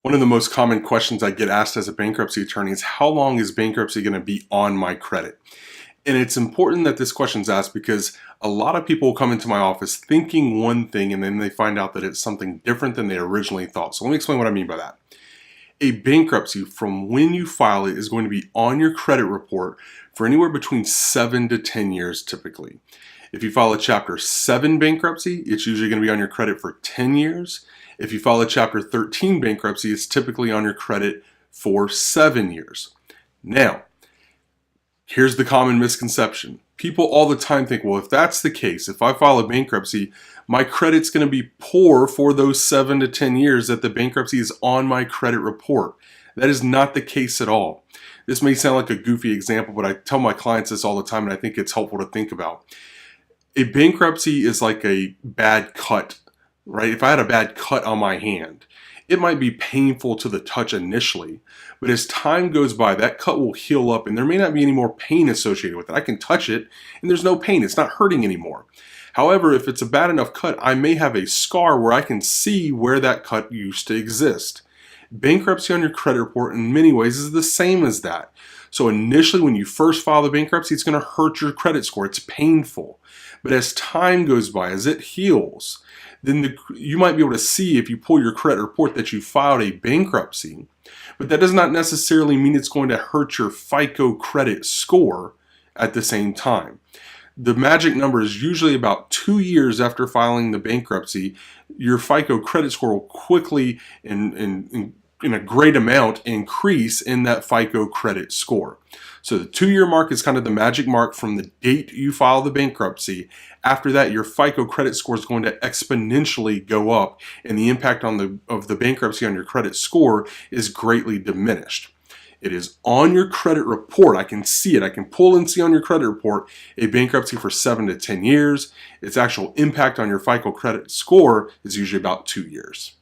One of the most common questions I get asked as a bankruptcy attorney is how long is bankruptcy going to be on my credit? And it's important that this question is asked because a lot of people come into my office thinking one thing and then they find out that it's something different than they originally thought. So let me explain what I mean by that. A bankruptcy from when you file it is going to be on your credit report for anywhere between 7 to 10 years typically. If you file a Chapter 7 bankruptcy, it's usually going to be on your credit for 10 years. If you file a Chapter 13 bankruptcy, it's typically on your credit for 7 years. Now, here's the common misconception. People all the time think, well, if that's the case, if I file a bankruptcy, my credit's going to be poor for those 7 to 10 years that the bankruptcy is on my credit report. That is not the case at all. This may sound like a goofy example, but I tell my clients this all the time and I think it's helpful to think about. A bankruptcy is like a bad cut, right? If I had a bad cut on my hand, it might be painful to the touch initially, but as time goes by, that cut will heal up and there may not be any more pain associated with it. I can touch it and there's no pain. It's not hurting anymore. However, if it's a bad enough cut, I may have a scar where I can see where that cut used to exist. Bankruptcy on your credit report in many ways is the same as that. So initially when you first file the bankruptcy, it's going to hurt your credit score. It's painful. But as time goes by, as it heals, then you might be able to see if you pull your credit report that you filed a bankruptcy. But that does not necessarily mean it's going to hurt your FICO credit score at the same time. The magic number is usually about 2 years after filing the bankruptcy, your FICO credit score will quickly in a great amount increase in that FICO credit score. So the 2-year mark is kind of the magic mark from the date you file the bankruptcy. After that, your FICO credit score is going to exponentially go up and the impact of the bankruptcy on your credit score is greatly diminished. It is on your credit report. I can see it. I can pull and see on your credit report a bankruptcy for 7 to 10 years. Its actual impact on your FICO credit score is usually about 2 years.